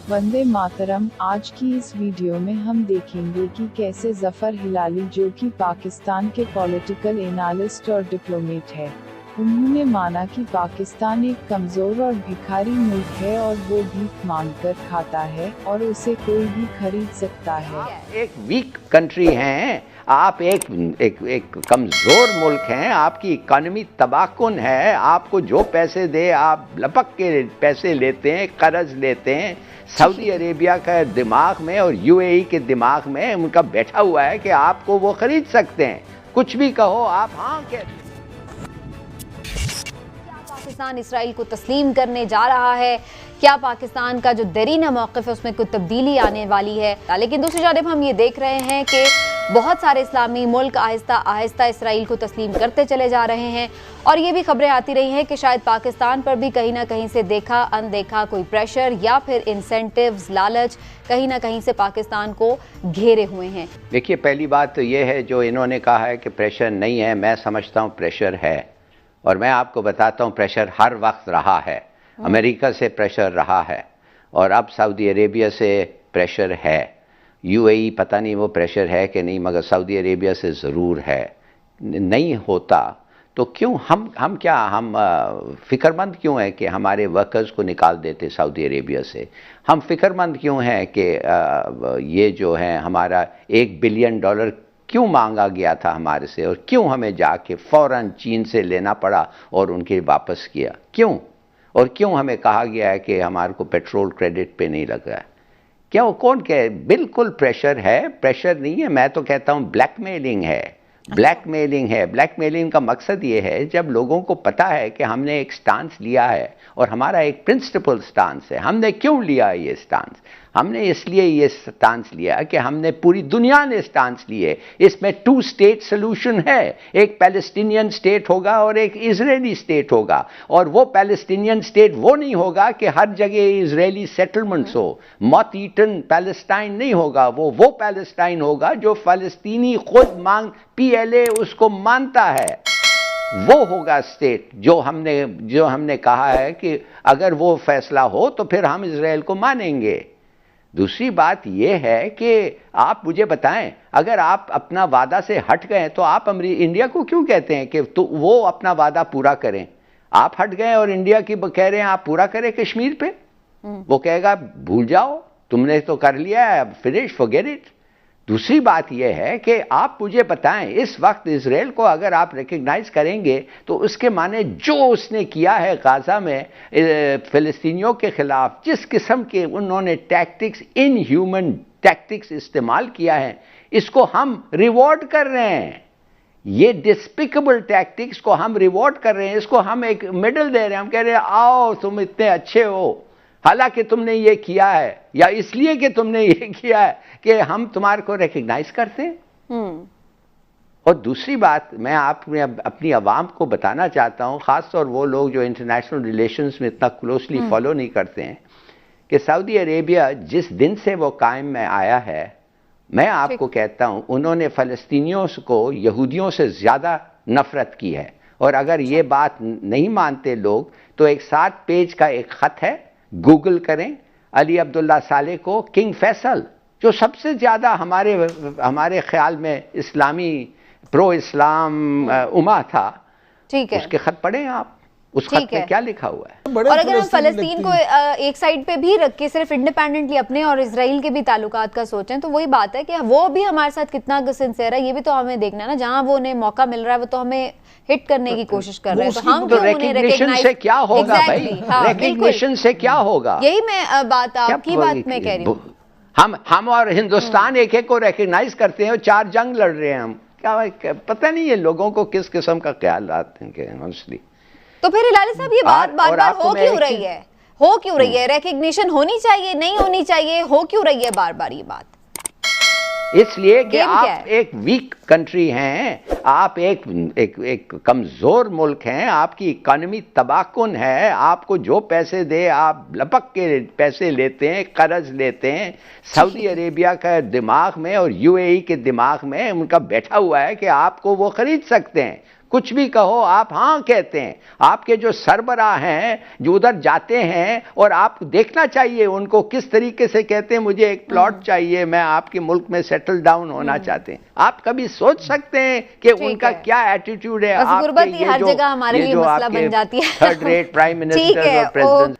वंदे मातरम। आज की इस वीडियो में हम देखेंगे कि कैसे जफर हिलाली, जो कि पाकिस्तान के पॉलिटिकल एनालिस्ट और डिप्लोमेट है, उन्होंने माना कि पाकिस्तान एक कमजोर और भिखारी मुल्क है और वो भीख मांगकर खाता है और उसे कोई भी खरीद सकता है। एक वीक कंट्री हैं आप, एक कमज़ोर मुल्क हैं, आपकी इकॉनमी तबाहकुन है, आपको जो पैसे दे आप लपक के पैसे लेते हैं, कर्ज लेते हैं। सऊदी अरेबिया का दिमाग में और यूएई के दिमाग में उनका बैठा हुआ है कि आपको वो खरीद सकते हैं, कुछ भी कहो आप हाँ कहते। पाकिस्तान इसराइल को तस्लीम करने जा रहा है, क्या पाकिस्तान का जो देरीना मौक़िफ़ है उसमें कुछ तब्दीली आने वाली है। लेकिन दूसरी जानिब हम ये देख रहे हैं कि बहुत सारे इस्लामी मुल्क आहिस्ता आहिस्ता इसराइल को तस्लीम करते चले जा रहे हैं और ये भी खबरें आती रही हैं कि शायद पाकिस्तान पर भी कहीं ना कहीं से देखा अनदेखा कोई प्रेशर या फिर इंसेंटिव्स, लालच कहीं ना कहीं से पाकिस्तान को घेरे हुए हैं। देखिए, पहली बात तो ये है जो इन्होंने कहा है कि प्रेशर नहीं है, मैं समझता हूँ प्रेशर है और मैं आपको बताता हूँ प्रेशर हर वक्त रहा है। अमेरिका से प्रेशर रहा है और अब सऊदी अरेबिया से प्रेशर है। यूएई पता नहीं वो प्रेशर है कि नहीं, मगर सऊदी अरेबिया से ज़रूर है। नहीं होता तो क्यों हम फ़िक्रमंद क्यों हैं कि हमारे वर्कर्स को निकाल देते सऊदी अरेबिया से? हम फ़िक्रमंद क्यों हैं कि ये जो है हमारा $1 बिलियन क्यों मांगा गया था हमारे से और क्यों हमें जाके फ़ौरन चीन से लेना पड़ा और उनके वापस किया? क्यों? और क्यों हमें कहा गया है कि हमारे को पेट्रोल क्रेडिट पे नहीं लगा है? क्यों? कौन कहे? बिल्कुल प्रेशर है, प्रेशर नहीं है। मैं तो कहता हूँ ब्लैकमेलिंग है, ब्लैकमेलिंग है। ब्लैकमेलिंग का मकसद ये है जब लोगों को पता है कि हमने एक स्टांस लिया है और हमारा एक प्रिंसिपल स्टांस है। हमने क्यों लिया ये स्टांस? हमने इसलिए ये स्टांस लिया कि हमने पूरी दुनिया ने स्टांस लिए। इसमें 2 स्टेट सोल्यूशन है, एक पैलेस्टीनियन स्टेट होगा और एक इजरायली स्टेट होगा। और वो पैलेस्टीनियन स्टेट वो नहीं होगा कि हर जगह इजरायली सेटलमेंट्स हो, मॉथ ईटन पैलेस्टाइन नहीं होगा। वो पैलेस्टाइन होगा जो फ़लस्तीनी खुद PLA उसको मानता है, वो होगा स्टेट जो हमने कहा है कि अगर वो फैसला हो तो फिर हम इजराइल को मानेंगे। दूसरी बात यह है कि आप मुझे बताएं, अगर आप अपना वादा से हट गए तो आप इंडिया को क्यों कहते हैं कि तो वो अपना वादा पूरा करें? आप हट गए और इंडिया की कह रहे हैं आप पूरा करें कश्मीर पे। वो कहेगा भूल जाओ, तुमने तो कर लिया है, फिनिश, फॉरगेट इट। दूसरी बात यह है कि आप मुझे बताएं, इस वक्त इजराइल को अगर आप रिकग्नाइज करेंगे तो उसके माने जो उसने किया है गाजा में फ़लस्तीनियों के खिलाफ, जिस किस्म के उन्होंने टैक्टिक्स, इनह्यूमन टैक्टिक्स इस्तेमाल किया है, इसको हम रिवॉर्ड कर रहे हैं। ये डिस्पिकेबल टैक्टिक्स को हम रिवॉर्ड कर रहे हैं, इसको हम एक मेडल दे रहे हैं। हम कह रहे हैं आओ तुम इतने अच्छे हो, हालांकि तुमने ये किया है या इसलिए कि तुमने ये किया है कि हम तुम्हारे को रिकग्नाइज करते हैं। और दूसरी बात मैं अपनी आवाम को बताना चाहता हूं, खासतौर वो लोग जो इंटरनेशनल रिलेशंस में इतना क्लोजली फॉलो नहीं करते हैं, कि सऊदी अरेबिया जिस दिन से वो कायम में आया है, मैं आपको कहता हूं उन्होंने फ़लस्तीनियों को यहूदियों से ज़्यादा नफरत की है। और अगर ये बात नहीं मानते लोग तो एक 7 पेज का एक ख़त है, गूगल करें, अली अब्दुल्ला साले को किंग फैसल, जो सबसे ज़्यादा हमारे ख्याल में इस्लामी प्रो इस्लाम उमा था, ठीक है, उसके खत पढ़ें आप। उस खत में क्या लिखा हुआ है? और अगर हम फ़लस्तीन को एक साइड पे भी रख के सिर्फ इंडिपेंडेंटली अपने और इजराइल के भी ताल्लुकात का सोचें तो वही बात है कि वो भी हमारे साथ कितना सिंसियर है, ये भी तो हमें देखना है ना। जहां वो उन्हें मौका मिल रहा है वो तो हमें हिट करने की कोशिश कर रहे हैं, तो हम क्यों उन्हें रिकग्निशन से क्या होगा भाई? रिकग्निशन से क्या होगा? यही मैं बात आपकी बात में कह रही हूँ। हम और हिंदुस्तान एक एक को रिकग्नाइज करते हैं और 4 जंग लड़ रहे हैं हम। क्या पता नहीं है लोगों को किस किस्म का ख्याल आते हैं ऑनेस्टली। तो फिर हिलाली साहब ये बात बार बार हो क्यों रही है? हो क्यों रही है? रिकग्निशन होनी चाहिए, नहीं होनी चाहिए, हो क्यों रही है बार बार ये बात? इसलिए कि आप एक वीक कंट्री हैं, आप एक कमजोर मुल्क हैं, आपकी इकॉनमी तबाहकुन है, आपको जो पैसे दे आप लपक के पैसे लेते हैं, कर्ज लेते हैं। सऊदी अरेबिया का दिमाग में और यूएई के दिमाग में उनका बैठा हुआ है कि आपको वो खरीद सकते हैं, कुछ भी कहो आप हाँ कहते हैं। आपके जो सरबराह हैं जो उधर जाते हैं, और आप देखना चाहिए उनको किस तरीके से कहते हैं मुझे एक प्लॉट चाहिए, मैं आपके मुल्क में सेटल डाउन होना चाहते हैं। आप कभी सोच सकते हैं कि उनका क्या एटीट्यूड है? आपके हर जगह हमारे लिए मसला बन जाती है। थर्ड रेट प्राइम मिनिस्टर और प्रेसिडेंट।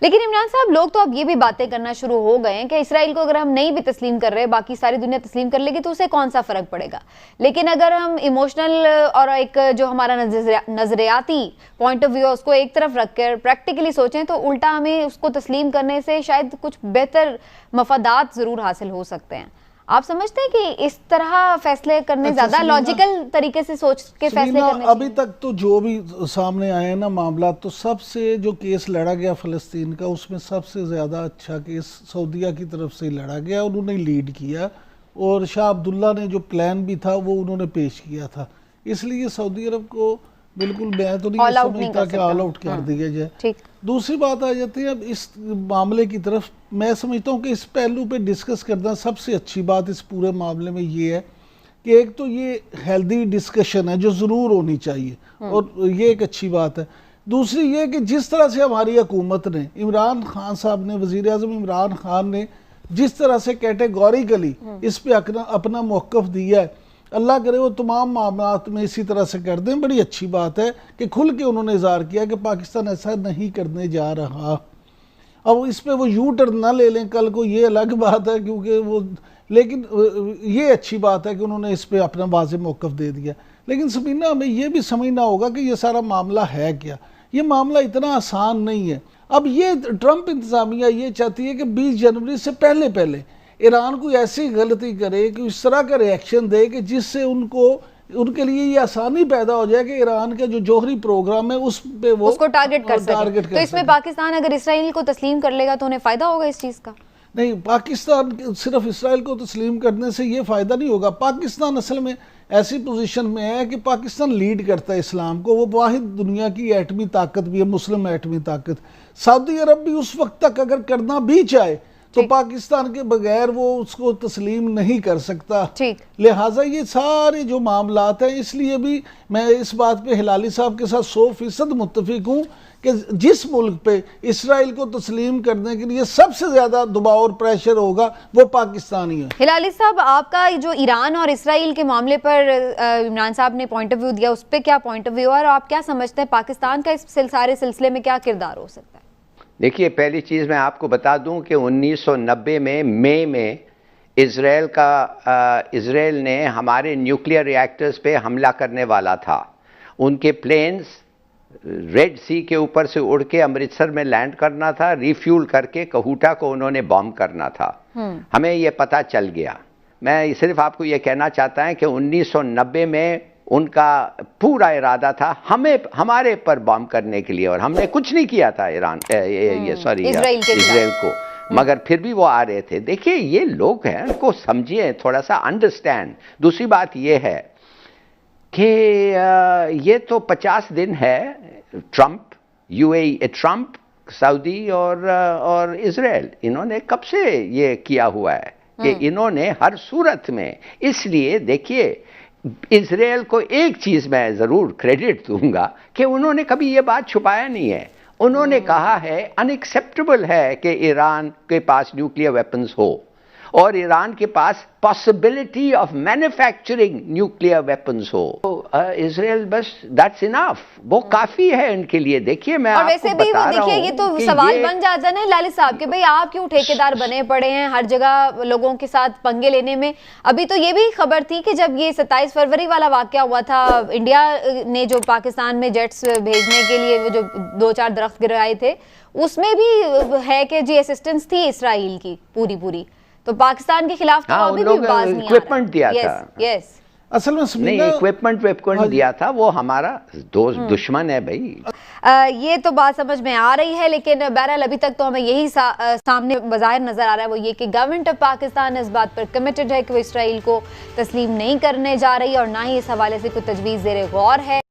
लेकिन इमरान साहब, लोग तो अब ये भी बातें करना शुरू हो गए हैं कि इसराइल को अगर हम नहीं भी तस्लीम कर रहे, बाकी सारी दुनिया तस्लीम कर लेगी तो उसे कौन सा फर्क पड़ेगा। लेकिन अगर हम इमोशनल और एक जो हमारा नजरियाती पॉइंट ऑफ व्यू है उसको एक तरफ रखकर प्रैक्टिकली सोचें तो उल्टा हमें उसको तस्लीम करने से शायद कुछ बेहतर मफादात जरूर हासिल हो सकते हैं। आप समझते हैं कि इस तरह फैसले करने ज्यादा लॉजिकल तरीके से सोच के फैसले करने अभी तक तो जो भी सामने आए ना मामला, तो सबसे जो केस लड़ा गया फ़लस्तीन का, उसमें सबसे ज़्यादा अच्छा केस सऊदीया की तरफ से लड़ा गया, उन्होंने लीड किया, और शाह अब्दुल्ला ने जो प्लान भी था वो उन्होंने पेश किया था। इसलिए सऊदी अरब को बिल्कुल मैं तो नहीं समझता कि ऑल आउट कर दिया जाए। दूसरी बात आ जाती है अब इस मामले की तरफ, मैं समझता हूँ कि इस पहलू पे डिस्कस करना सबसे अच्छी बात इस पूरे मामले में ये है कि एक तो ये हेल्दी डिस्कशन है जो ज़रूर होनी चाहिए, और ये एक अच्छी बात है। दूसरी ये कि जिस तरह से हमारी हुकूमत ने, इमरान खान साहब ने, वज़ीर आज़म इमरान खान ने जिस तरह से कैटेगोरिकली इस पे अपना मौक़िफ़ दिया है, अल्लाह करे वो तमाम मामलात में इसी तरह से कर दें। बड़ी अच्छी बात है कि खुल के उन्होंने इज़हार किया कि पाकिस्तान ऐसा नहीं करने जा रहा। अब इस पे वो यू टर्न ना ले लें कल को, ये अलग बात है, क्योंकि वो, लेकिन ये अच्छी बात है कि उन्होंने इस पे अपना वाज़ेह मौक़िफ़ दे दिया। लेकिन सबीना, हमें ये भी समझना होगा कि ये सारा मामला है क्या। ये मामला इतना आसान नहीं है। अब ये ट्रंप इंतज़ामिया ये चाहती है कि 20 जनवरी से पहले ईरान कोई ऐसी गलती करे कि इस तरह का रिएक्शन दे कि जिससे उनके लिए ये आसानी पैदा हो जाए कि ईरान का जो जौहरी प्रोग्राम है उस पे वो उसको टारगेट कर सके। तो इसमें पाकिस्तान अगर इसराइल को तस्लीम कर लेगा तो उन्हें फायदा होगा इस चीज़ का? नहीं, पाकिस्तान सिर्फ इसराइल को तस्लीम करने से ये फ़ायदा नहीं होगा। पाकिस्तान असल में ऐसी पोजीशन में है कि पाकिस्तान लीड करता है इस्लाम को, वो वाहिद दुनिया की एटमी ताकत भी है, मुस्लिम एटमी ताकत। सऊदी अरब भी उस वक्त तक अगर करना भी चाहे तो पाकिस्तान के बगैर वो उसको तस्लीम नहीं कर सकता। लिहाजा ये सारे जो मामलात हैं, इसलिए भी मैं इस बात पे हिलाली साहब के साथ 100% मुत्तफिक हूँ कि जिस मुल्क पे इसराइल को तस्लीम करने के लिए सबसे ज़्यादा दबाव और प्रेशर होगा वो पाकिस्तान ही है। हिलाली साहब, आपका जो ईरान और इसराइल के मामले पर इमरान साहब ने पॉइंट ऑफ व्यू दिया, उस पर क्या पॉइंट ऑफ व्यू है और आप क्या समझते हैं पाकिस्तान का इस सारे सिलसिले में क्या किरदार हो सकता है? देखिए, पहली चीज़ मैं आपको बता दूं कि 1990 में मई में इज़राइल ने हमारे न्यूक्लियर रिएक्टर्स पे हमला करने वाला था। उनके प्लेन्स रेड सी के ऊपर से उड़ के अमृतसर में लैंड करना था, रिफ्यूल करके कहूटा को उन्होंने बॉम्ब करना था। हमें ये पता चल गया। मैं सिर्फ आपको ये कहना चाहता हूँ कि 1990 में उनका पूरा इरादा था हमारे पर बॉम्ब करने के लिए, और हमने कुछ नहीं किया था इजराइल को, मगर फिर भी वो आ रहे थे। देखिए, ये लोग हैं, उनको समझिए, थोड़ा सा अंडरस्टैंड। दूसरी बात ये है कि ये तो 50 दिन है ट्रंप, सऊदी और इजराइल, इन्होंने कब से ये किया हुआ है कि इन्होंने हर सूरत में, इसलिए देखिए इजराइल को एक चीज मैं जरूर क्रेडिट दूंगा कि उन्होंने कभी ये बात छुपाया नहीं है। उन्होंने कहा है अनएक्सेप्टेबल है कि ईरान के पास न्यूक्लियर वेपन्स हो और ईरान के पास possibility of manufacturing nuclear weapons हो। तो इजराइल बस दैट्स इनफ, वो काफी है इनके लिए। देखिए, मैं और वैसे भी वो देखिए, ये तो सवाल बन जाता है ना लाली साहब कि भाई आप क्यों ठेकेदार बने पड़े हैं हर जगह लोगों के साथ पंगे लेने में। अभी तो ये भी खबर थी कि जब ये 27 फरवरी वाला वाकया हुआ था, इंडिया ने जो पाकिस्तान में जेट्स भेजने के लिए वो जो 2-4 दरख्त गिराए थे, उसमें भी है कि जी असिस्टेंस थी इसराइल की पूरी। तो पाकिस्तान के खिलाफ तो अभी भी बात नहीं, इक्विपमेंट दिया था। असल में नहीं, इक्विपमेंट दिया था, वो हमारा दोस्त दुश्मन है भाई। ये तो बात समझ में आ रही है, लेकिन बहरहाल अभी तक तो हमें यही सामने बज़ाहिर नजर आ रहा है, वो ये कि गवर्नमेंट ऑफ पाकिस्तान इस बात पर कमिटेड है कि वो इसराइल को तस्लीम नहीं करने जा रही और ना ही इस हवाले से कोई तजवीज़ ज़ेरे गौर है।